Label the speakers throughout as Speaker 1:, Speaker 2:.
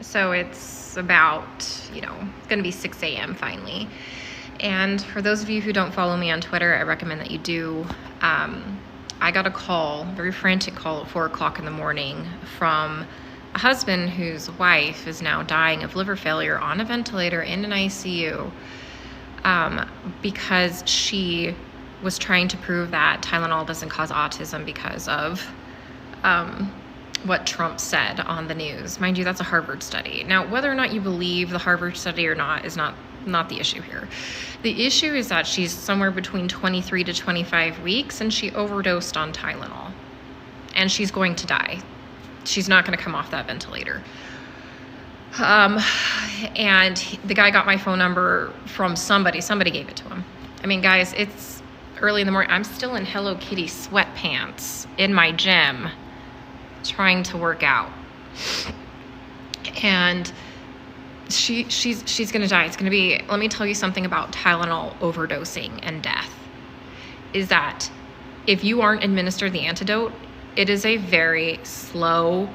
Speaker 1: So it's about, it's going to be 6 a.m. finally. And for those of you who don't follow me on Twitter, I recommend that you do. I got a call, a very frantic call at 4 o'clock in the morning from a husband whose wife is now dying of liver failure on a ventilator in an ICU, because she was trying to prove that Tylenol doesn't cause autism because of what Trump said on the news. Mind you, that's a Harvard study. Now, whether or not you believe the Harvard study or not is not the issue here. The issue is that she's somewhere between 23 to 25 weeks and she overdosed on Tylenol. And she's going to die. She's not going to come off that ventilator. And the guy got my phone number from somebody. Somebody gave it to him. I mean, guys, it's early in the morning. I'm still in Hello Kitty sweatpants in my gym trying to work out. And she's going to die. It's going to be, let me tell you something about Tylenol overdosing and death, is that if you aren't administered the antidote, it is a very slow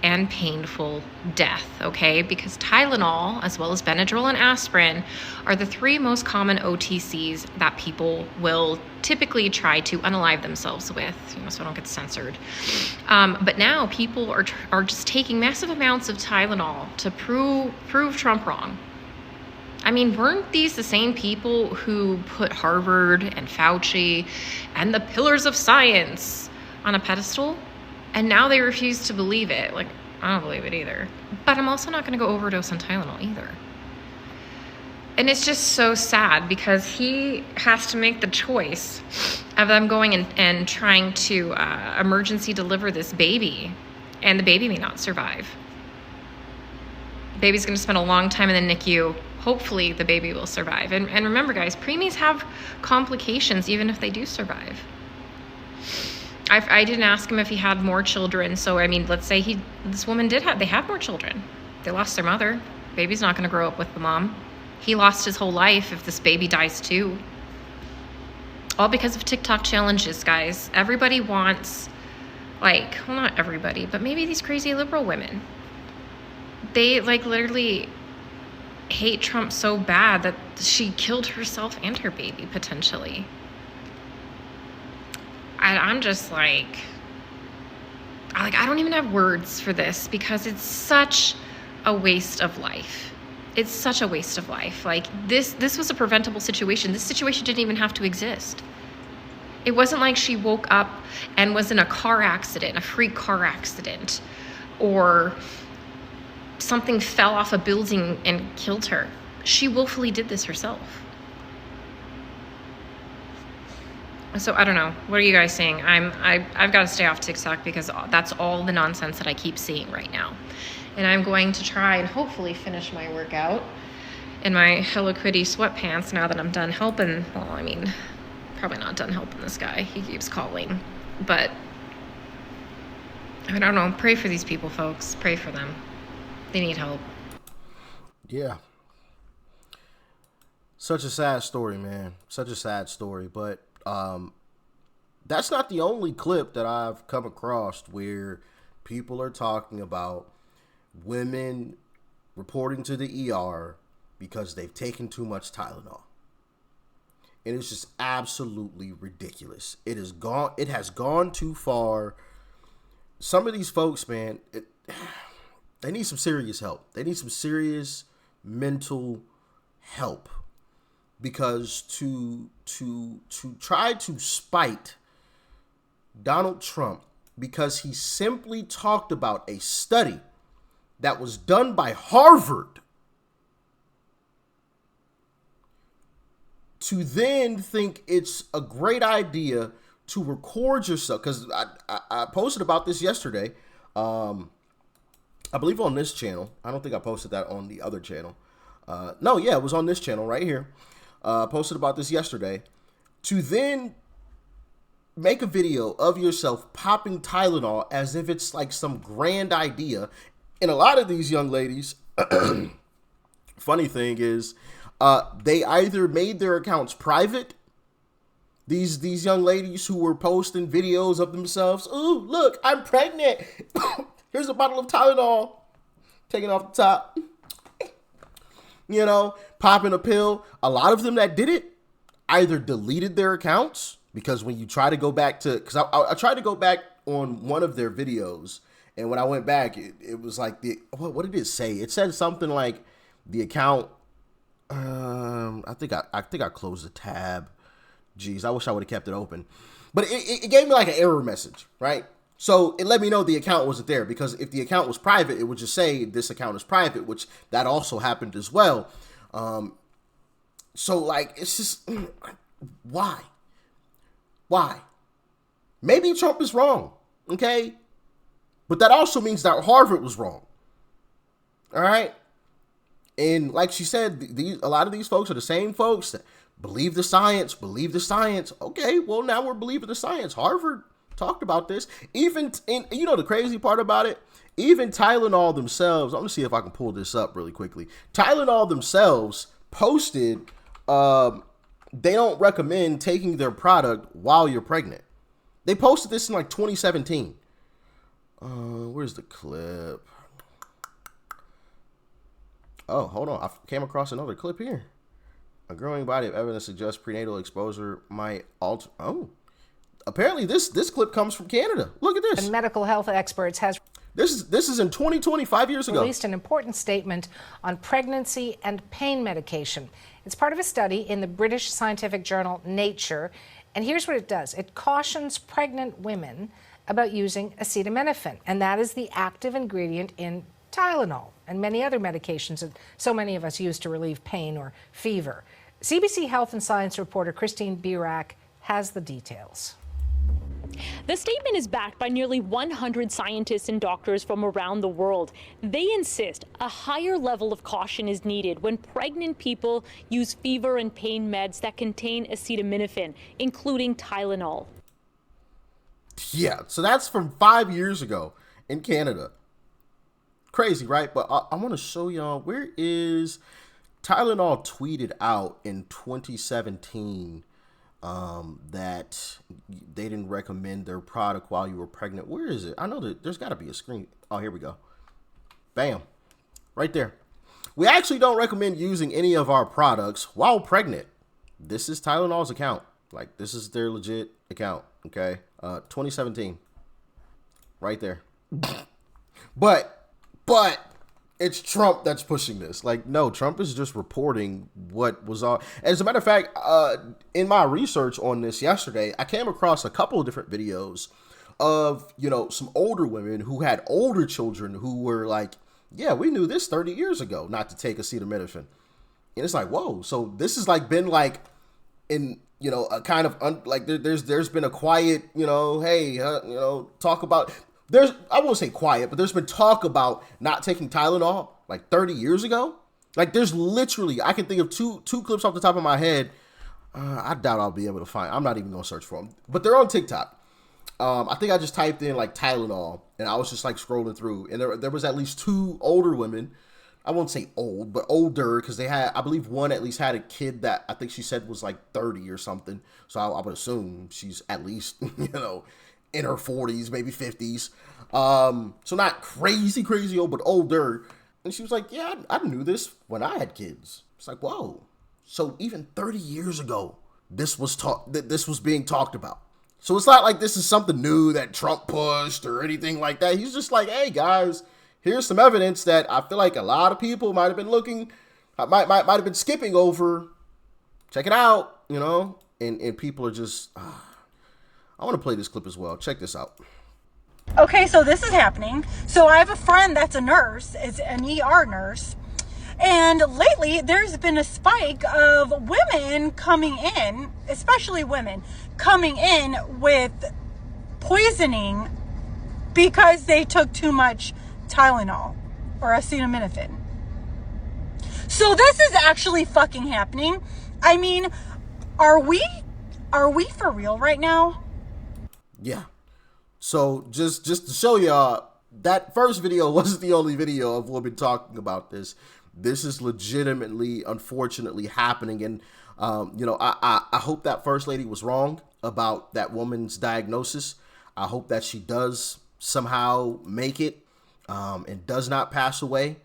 Speaker 1: and painful death, okay? Because Tylenol, as well as Benadryl and aspirin, are the three most common OTCs that people will typically try to unalive themselves with, so I don't get censored. But now people are just taking massive amounts of Tylenol to prove Trump wrong. I mean, weren't these the same people who put Harvard and Fauci and the pillars of science on a pedestal? And now they refuse to believe it. Like, I don't believe it either. But I'm also not going to go overdose on Tylenol either. And it's just so sad because he has to make the choice of them going and trying to emergency deliver this baby. And the baby may not survive. The baby's going to spend a long time in the NICU. Hopefully the baby will survive. And remember, guys, preemies have complications even if they do survive. I didn't ask him if he had more children. So, I mean, let's say this woman they had more children. They lost their mother. Baby's not going to grow up with the mom. He lost his whole life if this baby dies too. All because of TikTok challenges, guys. Everybody wants, well, not everybody, but maybe these crazy liberal women. They, literally hate Trump so bad that she killed herself and her baby, potentially. I'm just I don't even have words for this because it's such a waste of life. It's such a waste of life. This was a preventable situation. This situation didn't even have to exist. It wasn't like she woke up and was in a car accident, a freak car accident, or something fell off a building and killed her. She willfully did this herself. So I don't know. What are you guys saying? I've got to stay off TikTok because that's all the nonsense that I keep seeing right now. And I'm going to try and hopefully finish my workout in my Hello Kitty sweatpants now that I'm done helping. Well, I mean, probably not done helping this guy. He keeps calling. But I don't know. Pray for these people, folks. Pray for them. They need help.
Speaker 2: Yeah. Such a sad story, man. Such a sad story. But that's not the only clip that I've come across where people are talking about women reporting to the ER because they've taken too much Tylenol. And it's just absolutely ridiculous. It has gone too far. Some of these folks, man, they need some serious help. They need some serious mental help. Because to try to spite Donald Trump because he simply talked about a study that was done by Harvard, to then think it's a great idea to record yourself, because I posted about this yesterday, I believe on this channel. I don't think I posted that on the other channel. No, yeah, it was on this channel right here. Posted about this yesterday, to then make a video of yourself popping Tylenol as if it's like some grand idea. And a lot of these young ladies, funny thing is, they either made their accounts private. These young ladies who were posting videos of themselves. Ooh, look, I'm pregnant. Here's a bottle of Tylenol. taking off the top, you know, popping a pill. A lot of them that did it either deleted their accounts, because when you try to go back to, because I tried to go back on one of their videos, and when I went back, it was like, what did it say? It said something like the account, I think I closed the tab. Jeez, I wish I would have kept it open. But it gave me like an error message, right? So it let me know the account wasn't there, because if the account was private, it would just say this account is private, which that also happened as well. So like, it's just, why? Maybe Trump is wrong, okay? But that also means that Harvard was wrong. All right? And like she said, a lot of these folks are the same folks that believe the science. Okay, well, now we're believing the science. Harvard talked about this. Even, and you know the crazy part about it? Even Tylenol themselves, I'm going to see if I can pull this up really quickly. Tylenol themselves posted, they don't recommend taking their product while you're pregnant. They posted this in like 2017. Where's the clip? Oh, hold on. I came across another clip here. A growing body of evidence suggests prenatal exposure might alter. Oh, apparently this clip comes from Canada. Look at this.
Speaker 3: And medical health experts has.
Speaker 2: This is in 2020, 5 years ago.
Speaker 3: Released an important statement on pregnancy and pain medication. It's part of a study in the British scientific journal Nature. And here's what it does. It cautions pregnant women about using acetaminophen. And that is the active ingredient in Tylenol and many other medications that so many of us use to relieve pain or fever. CBC Health and Science reporter Christine Birak has the details.
Speaker 4: The statement is backed by nearly 100 scientists and doctors from around the world. They insist a higher level of caution is needed when pregnant people use fever and pain meds that contain acetaminophen, including Tylenol.
Speaker 2: Yeah, so that's from 5 years ago in Canada. Crazy, right? But I want to show y'all, where is Tylenol tweeted out in 2017 that they didn't recommend their product while you were pregnant. Where is it? I know that there's got to be a screen. Oh, here we go. Bam. Right there. We actually don't recommend using any of our products while pregnant. This is Tylenol's account. Like, this is their legit account. Okay. 2017. Right there. But it's Trump that's pushing this. Like, no, Trump is just reporting what was on. As a matter of fact, in my research on this yesterday, I came across a couple of different videos of, you know, some older women who had older children who were like, yeah, we knew this 30 years ago not to take acetaminophen. And it's like, whoa. So this has like been like in, you know, a kind of like there's been a quiet, you know, hey, you know, talk about. I won't say quiet, but there's been talk about not taking Tylenol like 30 years ago. Like, there's literally, I can think of two clips off the top of my head. I doubt I'll be able to find. I'm not even gonna search for them, but they're on TikTok. I think I just typed in like Tylenol, and I was just like scrolling through, and there was at least two older women. I won't say old, but older, because they had, I believe one at least had a kid that I think she said was like 30 or something. So I would assume she's at least, you know, in her 40s, maybe 50s. So not crazy old, but older. And she was like, yeah, I knew this when I had kids. It's like, whoa. So even 30 years ago, this was being talked about. So it's not like this is something new that Trump pushed or anything like that. He's just like, hey guys, here's some evidence that I feel like a lot of people might have been might have been skipping over. Check it out, you know? And people are just, I want to play this clip as well. Check this out.
Speaker 5: Okay, so this is happening. So I have a friend that's a nurse, is an ER nurse. And lately there's been a spike of women coming in, especially women, coming in with poisoning because they took too much Tylenol or acetaminophen. So this is actually fucking happening. I mean, are we for real right now?
Speaker 2: Yeah. So just to show y'all, that first video wasn't the only video of women talking about this. This is legitimately, unfortunately, happening. And, you know, I hope that first lady was wrong about that woman's diagnosis. I hope that she does somehow make it. and does not pass away.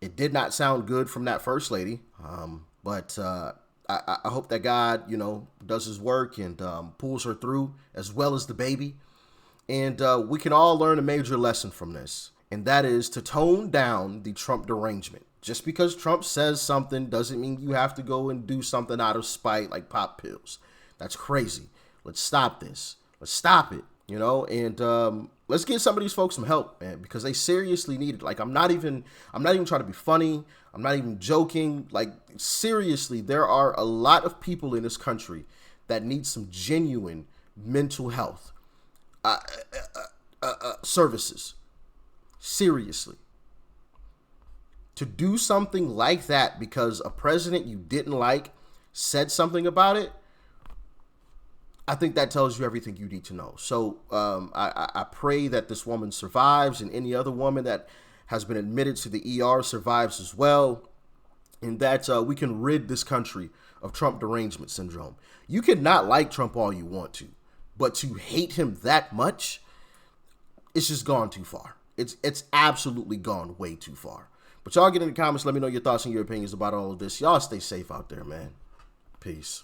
Speaker 2: It did not sound good from that first lady, but I hope that God, does his work and pulls her through, as well as the baby. And we can all learn a major lesson from this, and that is to tone down the Trump derangement. Just because Trump says something doesn't mean you have to go and do something out of spite, like pop pills. That's crazy. Let's stop this. Let's stop it, and let's get some of these folks some help, man, because they seriously need it. Like, I'm not even trying to be funny. I'm not even joking. Like, seriously, there are a lot of people in this country that need some genuine mental health services. Seriously. To do something like that because a president you didn't like said something about it, I think that tells you everything you need to know. So I pray that this woman survives, and any other woman that has been admitted to the ER survives as well, and that we can rid this country of Trump derangement syndrome. You can not like Trump all you want to, but to hate him that much, it's just gone too far. It's absolutely gone way too far. But y'all get in the comments. Let me know your thoughts and your opinions about all of this. Y'all stay safe out there, man. Peace.